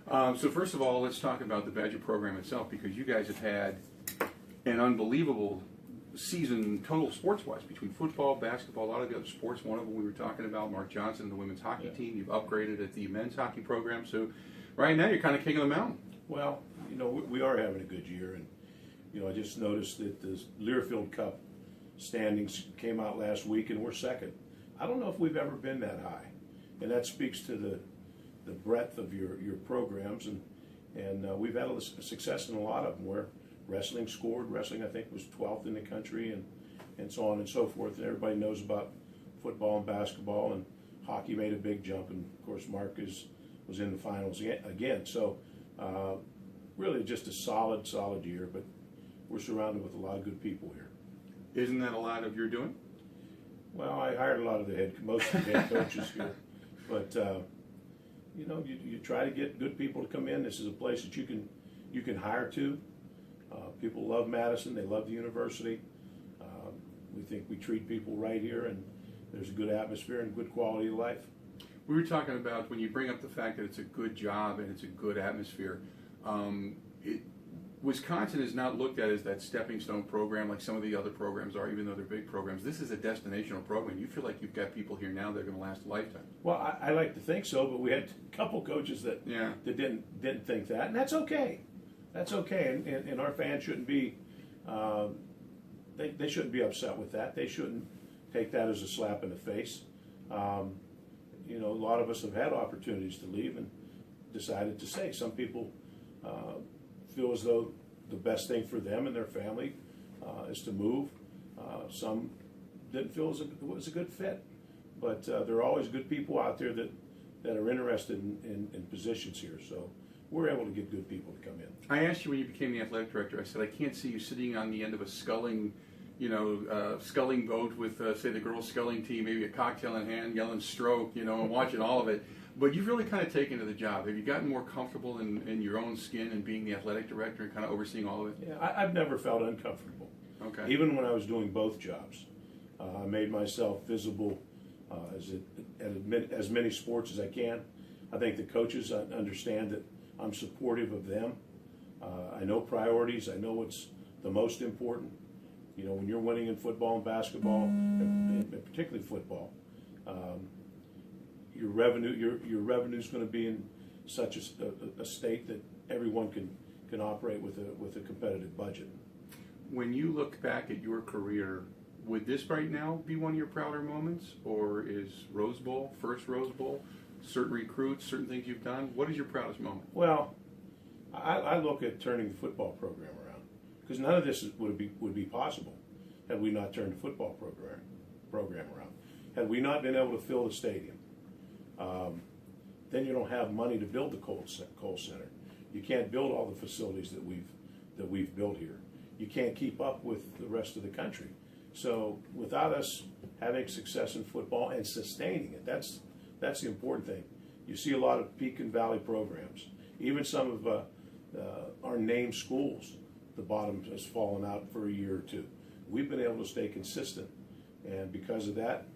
So first of all, let's talk about the Badger program itself, because you guys have had an unbelievable season total sports-wise, between football, basketball, a lot of the other sports. One of them we were talking about, Mark Johnson, the women's hockey team. You've upgraded at the men's hockey program. So right now you're kind of king of the mountain. Well, we are having a good year, and I just noticed that the Learfield Cup standings came out last week, and we're second. I don't know if we've ever been that high, and that speaks to the breadth of your programs, and we've had a success in a lot of them where wrestling scored. Wrestling, I think, was 12th in the country, and so on and so forth. And everybody knows about football and basketball, and hockey made a big jump, and of course Mark was in the finals again. So really just a solid year, but we're surrounded with a lot of good people here. Isn't that a lot of your doing? Well, I hired a lot of most of the head coaches here, but you try to get good people to come in. This is a place that you can hire to. People love Madison. They love the university. We think we treat people right here, and there's a good atmosphere and good quality of life. We were talking about, when you bring up the fact that it's a good job and it's a good atmosphere, Wisconsin is not looked at as that stepping stone program like some of the other programs are, even though they're big programs. This is a destinational program. You feel like you've got people here now that are going to last a lifetime. Well, I like to think so, but we had a couple coaches that didn't think that, and that's okay. That's okay, and our fans shouldn't be they shouldn't be upset with that. They shouldn't take that as a slap in the face. A lot of us have had opportunities to leave and decided to stay. Some people feel as though the best thing for them and their family is to move. Some didn't feel it was a good fit, but there are always good people out there that are interested in positions here. So we're able to get good people to come in. I asked you when you became the athletic director, I said, I can't see you sitting on the end of a sculling boat with, say, the girls' sculling team, maybe a cocktail in hand, yelling stroke, and watching all of it. But you've really kind of taken to the job. Have you gotten more comfortable in your own skin and being the athletic director and kind of overseeing all of it? Yeah, I've never felt uncomfortable. Okay. Even when I was doing both jobs, I made myself visible as many sports as I can. I think the coaches understand that I'm supportive of them. I know priorities. I know what's the most important. When you're winning in football and basketball, and particularly football, your revenue is going to be in such a state that everyone can operate with a competitive budget. When you look back at your career, would this right now be one of your prouder moments, or is Rose Bowl, first Rose Bowl, certain recruits, certain things you've done? What is your proudest moment? Well, I look at turning the football program around, because none of this would be possible had we not turned the football program around. Had we not been able to fill the stadium, then you don't have money to build the Kohl Center. You can't build all the facilities that we've built here. You can't keep up with the rest of the country. So without us having success in football and sustaining it, that's the important thing. You see a lot of peak and valley programs. Even some of our named schools, the bottom has fallen out for a year or two. We've been able to stay consistent, and because of that,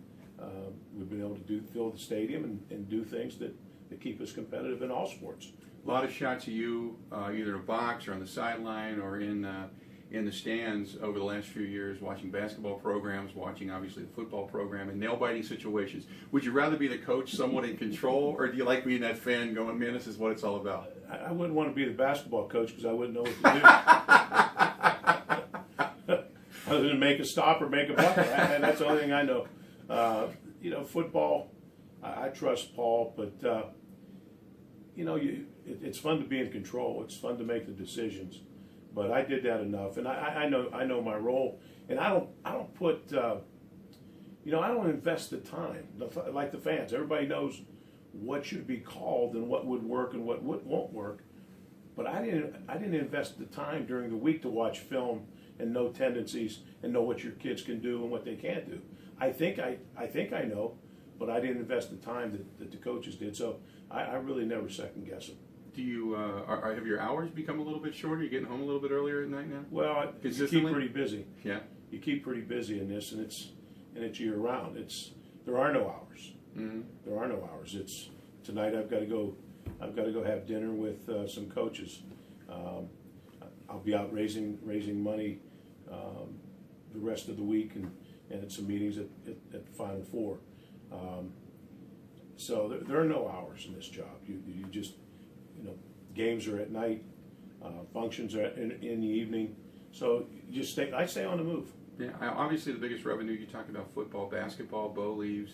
we've been able to fill the stadium and do things that keep us competitive in all sports. A lot of shots of you, either a box or on the sideline or in the stands over the last few years, watching basketball programs, watching obviously the football program, and nail-biting situations. Would you rather be the coach, somewhat in control, or do you like being that fan going, man, this is what it's all about? I wouldn't want to be the basketball coach because I wouldn't know what to do. Other than make a stop or make a bucket. That's the only thing I know. Football, I trust Paul, but it's fun to be in control. It's fun to make the decisions. But I did that enough, and I know my role, and I don't put I don't invest the time like the fans. Everybody knows what should be called and what would work and what won't work, but I didn't invest the time during the week to watch film and know tendencies and know what your kids can do and what they can't do. I think I know, but I didn't invest the time that the coaches did. So I really never second guess them. Do you have your hours become a little bit shorter? You're getting home a little bit earlier at night now? Well, you keep pretty busy. Yeah. You keep pretty busy in this, and it's year round. There are no hours. Mm-hmm. There are no hours. It's tonight I've got to go I've got to go have dinner with some coaches. I'll be out raising money the rest of the week and at some meetings at the Final Four. So there are no hours in this job. You just, games are at night, functions are in the evening. So you just I stay on the move. Yeah, obviously the biggest revenue, you talk about football, basketball, Bo leaves.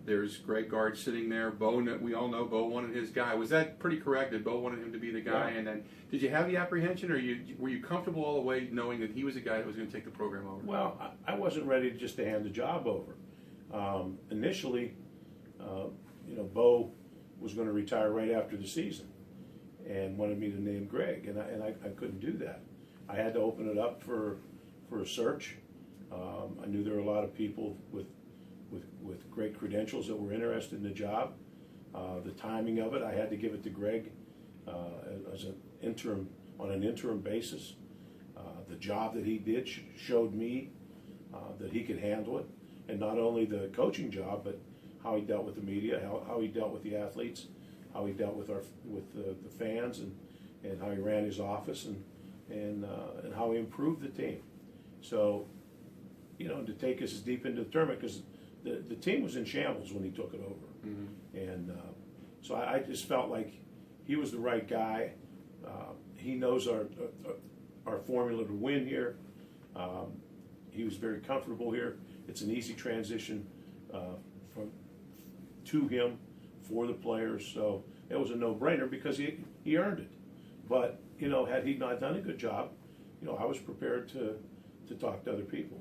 There's Greg Gard sitting there. Bo, we all know Bo wanted his guy. Was that pretty correct? That Bo wanted him to be the guy? Yeah. And then, did you have the apprehension, or were you comfortable all the way knowing that he was the guy that was going to take the program over? Well, I wasn't ready just to hand the job over. Initially, Bo was going to retire right after the season, and wanted me to name Greg, and I couldn't do that. I had to open it up for a search. I knew there were a lot of people with great credentials that were interested in the job. The timing of it, I had to give it to Greg as an interim basis. The job that he did showed me that he could handle it, and not only the coaching job, but how he dealt with the media, how he dealt with the athletes, how he dealt with the fans, and how he ran his office, and how he improved the team. So, to take us as deep into the tournament, because the team was in shambles when he took it over. Mm-hmm. And so I just felt like he was the right guy. He knows our formula to win here. He was very comfortable here. It's an easy transition to him for the players. So it was a no-brainer because he earned it. But, had he not done a good job, I was prepared to talk to other people.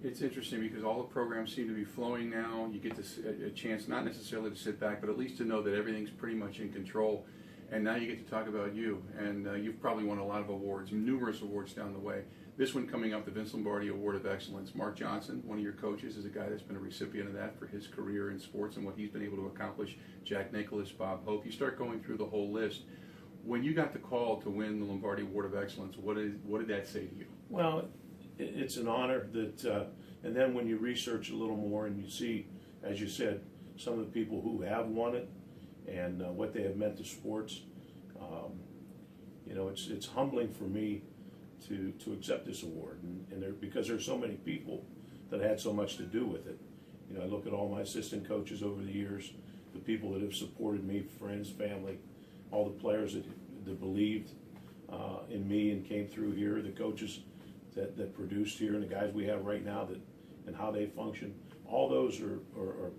It's interesting because all the programs seem to be flowing now. You get a chance not necessarily to sit back, but at least to know that everything's pretty much in control. And now you get to talk about you. And you've probably won a lot of awards, numerous awards down the way. This one coming up, the Vince Lombardi Award of Excellence. Mark Johnson, one of your coaches, is a guy that's been a recipient of that for his career in sports and what he's been able to accomplish. Jack Nicklaus, Bob Hope. You start going through the whole list. When you got the call to win the Lombardi Award of Excellence, what did that say to you? Well, it's an honor that, and then when you research a little more and you see, as you said, some of the people who have won it and what they have meant to sports, it's humbling for me to accept this award, and because there's so many people that had so much to do with it. I look at all my assistant coaches over the years, the people that have supported me, friends, family, all the players that believed in me and came through here, the coaches that produced here, and the guys we have right now and how they function. All those are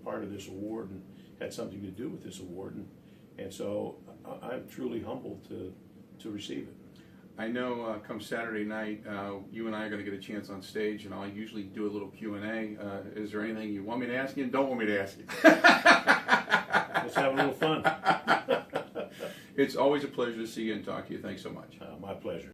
part of this award and had something to do with this award, and so I'm truly humbled to receive it. I know come Saturday night, you and I are going to get a chance on stage, and I'll usually do a little Q&A. Is there anything you want me to ask you and don't want me to ask you? Let's have a little fun. It's always a pleasure to see you and talk to you. Thanks so much. My pleasure.